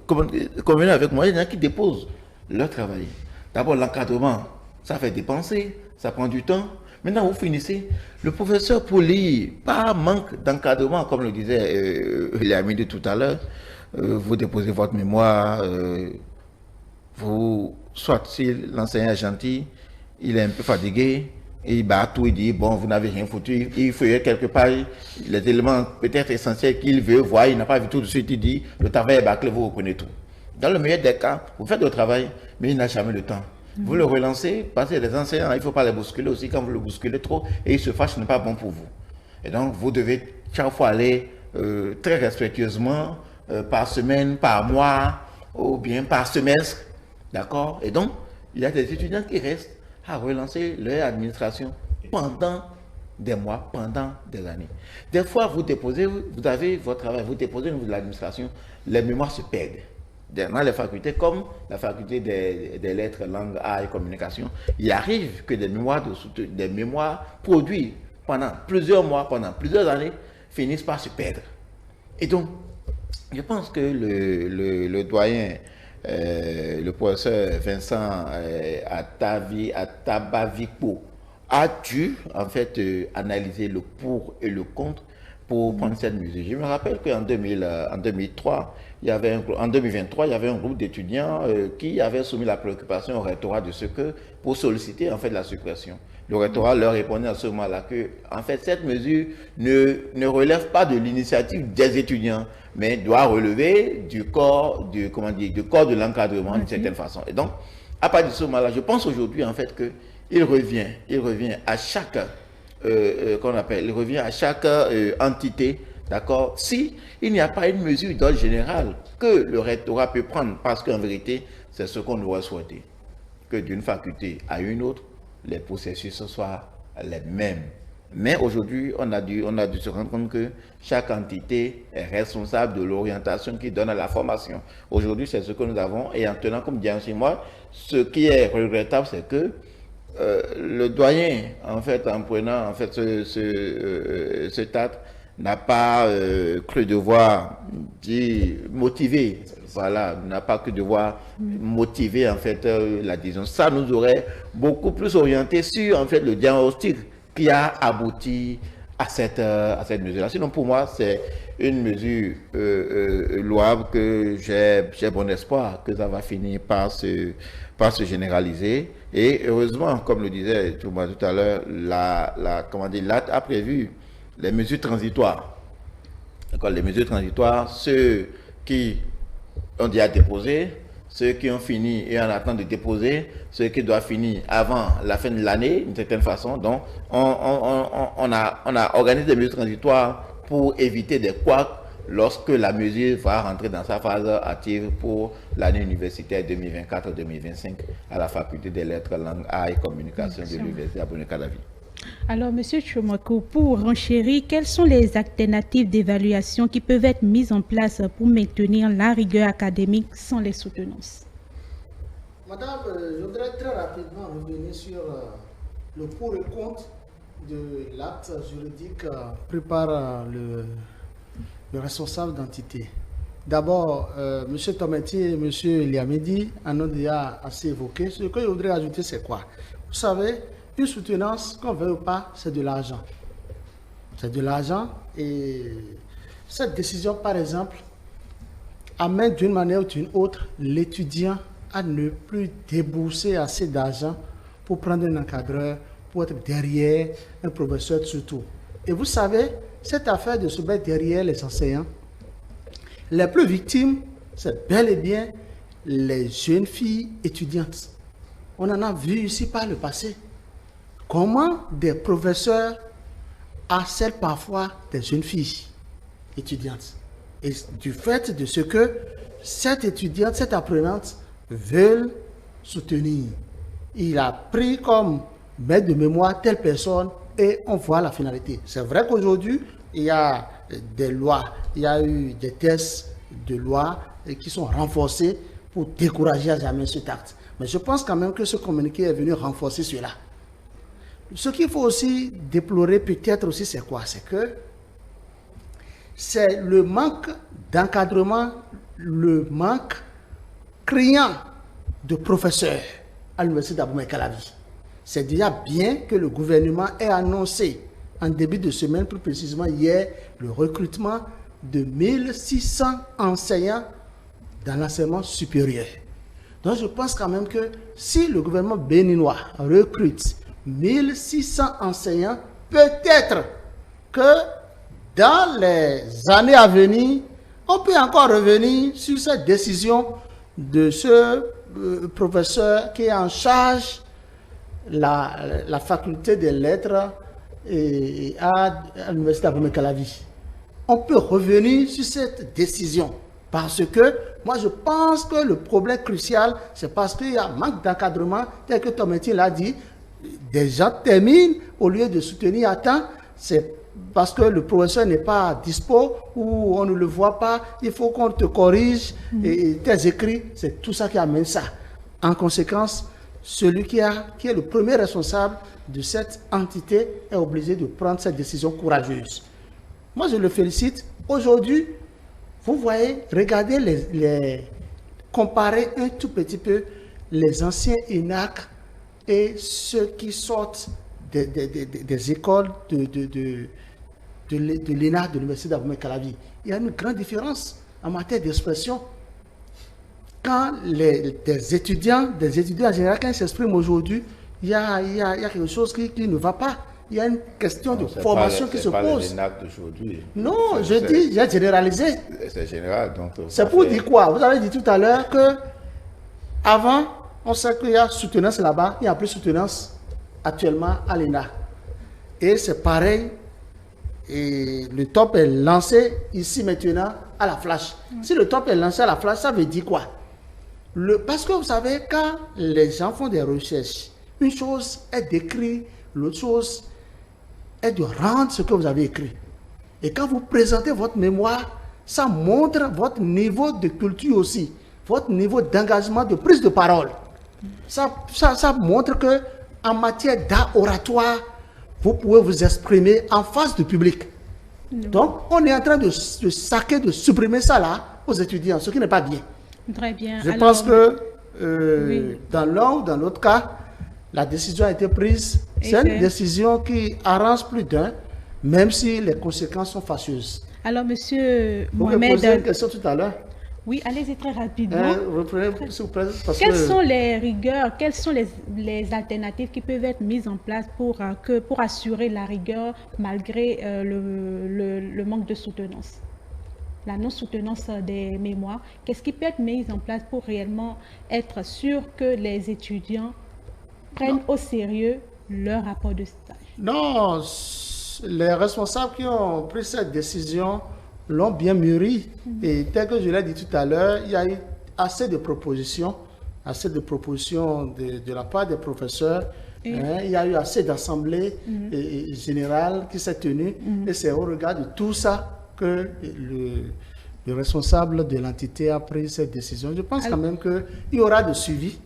convenez avec moi, il y a des gens qui déposent leur travail. D'abord, l'encadrement, ça fait dépenser, ça prend du temps. Maintenant, vous finissez, le professeur pour lire, par manque d'encadrement, comme le disait Léamide tout à l'heure, vous déposez votre mémoire, soit si l'enseignant est gentil, il est un peu fatigué, et il bat tout, il dit, bon, vous n'avez rien foutu, il feuille quelque part les éléments peut-être essentiels qu'il veut voir, il n'a pas vu tout de suite, il dit, le travail est bâclé, vous reprenez tout. Dans le meilleur des cas, vous faites le travail, mais il n'a jamais le temps. Vous le relancez, parce que les enseignants, il ne faut pas les bousculer aussi, quand vous le bousculez trop, et il se fâche, ce n'est pas bon pour vous. Et donc, vous devez chaque fois aller très respectueusement, par semaine, par mois, ou bien par semestre, d'accord? Et donc, il y a des étudiants qui restent à relancer leur administration pendant des mois, pendant des années. Des fois, vous déposez, vous avez votre travail, vous déposez au niveau de l'administration, les mémoires se perdent. Dans les facultés, comme la faculté des lettres, langues, arts et communication, il arrive que des mémoires produits pendant plusieurs mois, pendant plusieurs années, finissent par se perdre. Et donc, je pense que le doyen, le professeur Vincent Atabavipo a dû en fait analyser le pour et le contre pour prendre cette mesure. Je me rappelle qu'en 2023, en 2023, il y avait un groupe d'étudiants qui avait soumis la préoccupation au rectorat de ce que, pour solliciter en fait la suppression. Le rectorat leur répondait à ce moment-là que, en fait, cette mesure ne relève pas de l'initiative des étudiants, mais doit relever du corps de l'encadrement d'une certaine façon. Et donc, à partir de ce moment-là, je pense aujourd'hui en fait que il revient à chaque entité, d'accord, si il n'y a pas une mesure d'ordre général que le rectorat peut prendre, parce qu'en vérité, c'est ce qu'on doit souhaiter, que d'une faculté à une autre, les processus soient les mêmes. Mais aujourd'hui, on a dû se rendre compte que chaque entité est responsable de l'orientation qui donne à la formation. Aujourd'hui, c'est ce que nous avons, et en tenant comme dit chez moi, ce qui est regrettable, c'est que le doyen, en fait, en prenant en fait ce acte, n'a pas cru devoir motiver, voilà, n'a pas cru devoir motiver en fait la décision. Ça nous aurait beaucoup plus orienté sur en fait le diagnostic qui a abouti à cette mesure-là. Sinon, pour moi, c'est une mesure louable que j'ai bon espoir que ça va finir par se généraliser. Et heureusement, comme le disait Thomas tout à l'heure, l'acte a prévu les mesures transitoires. Les mesures transitoires, ceux qui ont déjà déposé, ceux qui ont fini et en attente de déposer, ceux qui doivent finir avant la fin de l'année, d'une certaine façon. Donc, on a organisé des mesures transitoires pour éviter des couacs lorsque la mesure va rentrer dans sa phase active pour l'année universitaire 2024-2025 à la faculté des lettres, langues, arts et communication de l'université Abonné-Cadavi. Alors, M. Tchomako, pour renchérir, quelles sont les alternatives d'évaluation qui peuvent être mises en place pour maintenir la rigueur académique sans les soutenances? Madame, je voudrais très rapidement revenir sur le pour et le contre de l'acte juridique pris par le responsable d'entité. D'abord, M. Tometi et M. Liamidi en ont déjà assez évoqué. Ce que je voudrais ajouter, c'est quoi? Vous savez, une soutenance, qu'on veut ou pas, c'est de l'argent. C'est de l'argent et cette décision, par exemple, amène d'une manière ou d'une autre l'étudiant à ne plus débourser assez d'argent pour prendre un encadreur, pour être derrière un professeur surtout. Et vous savez, cette affaire de se mettre derrière les enseignants, les plus victimes, c'est bel et bien les jeunes filles étudiantes. On en a vu ici par le passé. Comment des professeurs harcèlent parfois des jeunes filles étudiantes. Et du fait de ce que cette étudiante, cette apprenante veut soutenir. Il a pris comme maître de mémoire telle personne et on voit la finalité. C'est vrai qu'aujourd'hui, il y a des lois, il y a eu des tests de loi qui sont renforcés pour décourager à jamais cet acte. Mais je pense quand même que ce communiqué est venu renforcer cela. Ce qu'il faut aussi déplorer peut-être aussi, c'est quoi? C'est que c'est le manque d'encadrement, le manque criant de professeurs à l'université d'Abomey Calavi. C'est déjà bien que le gouvernement ait annoncé en début de semaine, plus précisément hier, le recrutement de 1600 enseignants dans l'enseignement supérieur. Donc je pense quand même que si le gouvernement béninois recrute 1600 enseignants, peut-être que dans les années à venir, on peut encore revenir sur cette décision de ce professeur qui est en charge la faculté des lettres à l'université d'Abomey Calavi. On peut revenir sur cette décision parce que moi je pense que le problème crucial, c'est parce qu'il y a un manque d'encadrement, tel que Tometin l'a dit. Des gens terminent au lieu de soutenir à temps, c'est parce que le professeur n'est pas dispo ou on ne le voit pas, il faut qu'on te corrige et tes écrits, c'est tout ça qui amène ça. En conséquence, celui qui est le premier responsable de cette entité est obligé de prendre cette décision courageuse. Moi, je le félicite. Aujourd'hui, vous voyez, regardez comparer un tout petit peu les anciens ENAC et ceux qui sortent des écoles de l'ENAC, de l'Université d'Abomey Calavi. Il y a une grande différence en matière d'expression. Quand des étudiants en général, quand ils s'expriment aujourd'hui, il y a quelque chose qui ne va pas. Il y a une question de formation qui se pose. Non, j'ai généralisé. C'est général. C'est pour dire quoi? Vous avez dit tout à l'heure que avant, on sait qu'il y a soutenance là-bas, il n'y a plus soutenance actuellement à l'ENA. Et c'est pareil, et le top est lancé ici maintenant à la flash. Si le top est lancé à la flash, ça veut dire quoi? Parce que vous savez, quand les gens font des recherches, une chose est d'écrire, l'autre chose est de rendre ce que vous avez écrit. Et quand vous présentez votre mémoire, ça montre votre niveau de culture aussi, votre niveau d'engagement, de prise de parole. Ça montre que en matière d'art oratoire, vous pouvez vous exprimer en face du public. Donc, on est en train de supprimer ça là aux étudiants, ce qui n'est pas bien. Très bien. Je pense que dans l'un ou dans l'autre cas, la décision a été prise. C'est une décision qui arrange plus d'un, même si les conséquences sont fâcheuses. Alors, monsieur Vous Mohamed... me posez une question tout à l'heure. Oui, allez-y très rapidement. Reprenez, s'il vous plaît, Quelles sont les rigueurs, quelles sont les alternatives qui peuvent être mises en place pour assurer la rigueur malgré le manque de soutenance? La non-soutenance des mémoires, qu'est-ce qui peut être mis en place pour réellement être sûr que les étudiants prennent au sérieux leur rapport de stage? Non, les responsables qui ont pris cette décision l'ont bien mûri. Et tel que je l'ai dit tout à l'heure, il y a eu assez de propositions de la part des professeurs. Il y a eu assez d'assemblées générales qui s'est tenue. Et c'est au regard de tout ça que le responsable de l'entité a pris cette décision. Je pense quand même qu'il y aura de suivi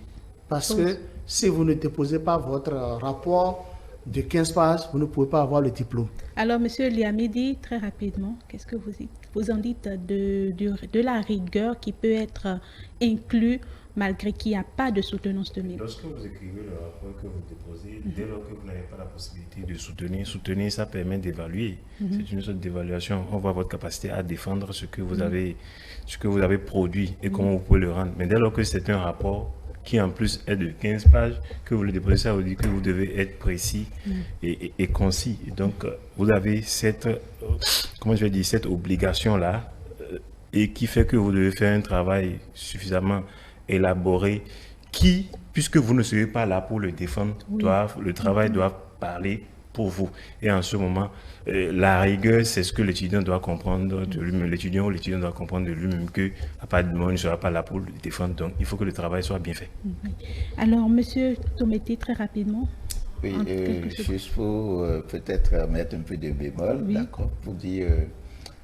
parce que si vous ne déposez pas votre rapport de 15 pages, vous ne pouvez pas avoir le diplôme. Alors, M. Liamidi, très rapidement, qu'est-ce que vous en dites de la rigueur qui peut être inclue malgré qu'il n'y a pas de soutenance de mémoire? Lorsque vous écrivez le rapport que vous déposez, dès lors que vous n'avez pas la possibilité de soutenir, ça permet d'évaluer. C'est une sorte d'évaluation. On voit votre capacité à défendre ce que vous avez produit et comment vous pouvez le rendre. Mais dès lors que c'est un rapport qui en plus est de 15 pages, que vous le déposez, ça vous dit que vous devez être précis et concis. Et donc, vous avez cette, cette obligation-là, et qui fait que vous devez faire un travail suffisamment élaboré, qui, puisque vous ne serez pas là pour le défendre, le travail doit parler pour vous. Et en ce moment, la rigueur, c'est ce que l'étudiant doit comprendre de lui-même. L'étudiant doit comprendre de lui-même que à partir du moment où il ne sera pas là pour le défendre, donc il faut que le travail soit bien fait. Alors, Monsieur Tometi, très rapidement. Oui, juste pour peut-être mettre un peu de bémol, d'accord, pour dire,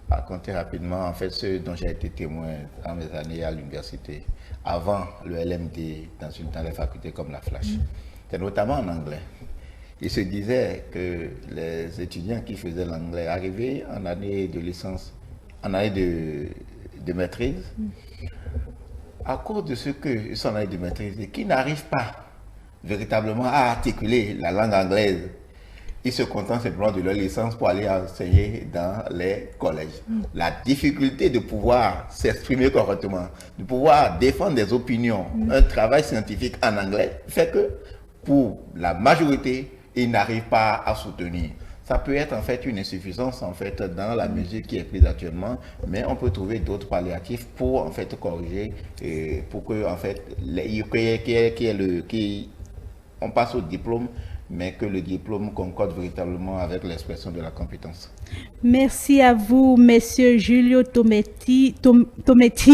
raconter rapidement, en fait, ce dont j'ai été témoin dans mes années à l'université, avant le LMD, dans les facultés comme la Flash, c'est notamment en anglais. Il se disait que les étudiants qui faisaient l'anglais arrivaient en année de licence, en année de maîtrise, à cause de ce que sont en année de maîtrise, et qui n'arrivent pas véritablement à articuler la langue anglaise. Ils se contentent simplement de leur licence pour aller enseigner dans les collèges. La difficulté de pouvoir s'exprimer correctement, de pouvoir défendre des opinions, un travail scientifique en anglais, fait que pour la majorité, ils n'arrivent pas à soutenir. Ça peut être en fait une insuffisance en fait dans la mesure qui est prise actuellement, mais on peut trouver d'autres palliatifs pour en fait corriger et pour que en fait on passe au diplôme, mais que le diplôme concorde véritablement avec l'expression de la compétence. Merci à vous, Messieurs Julio Tometi,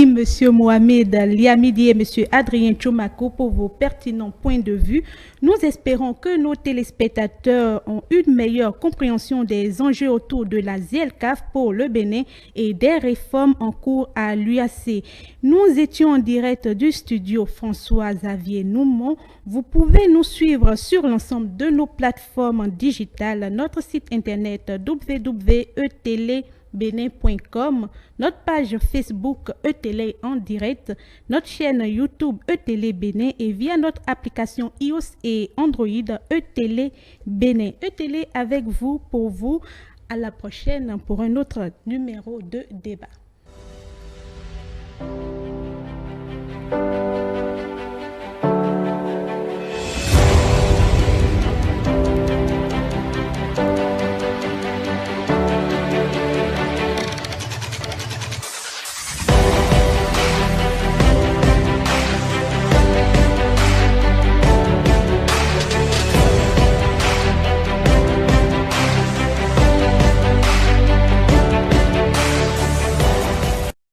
Monsieur Mohamed Liamidi et Monsieur Adrien Chomako pour vos pertinents points de vue. Nous espérons que nos téléspectateurs ont une meilleure compréhension des enjeux autour de la ZIELCAF pour le Bénin et des réformes en cours à l'UAC. Nous étions en direct du studio François-Xavier Noumon. Vous pouvez nous suivre sur l'ensemble de nos plateformes digitales, notre site internet www.etelebenin.com, notre page Facebook eTélé en direct, notre chaîne YouTube eTélé Bénin et via notre application iOS et Android eTélé Bénin. eTélé avec vous, pour vous. À la prochaine pour un autre numéro de débat.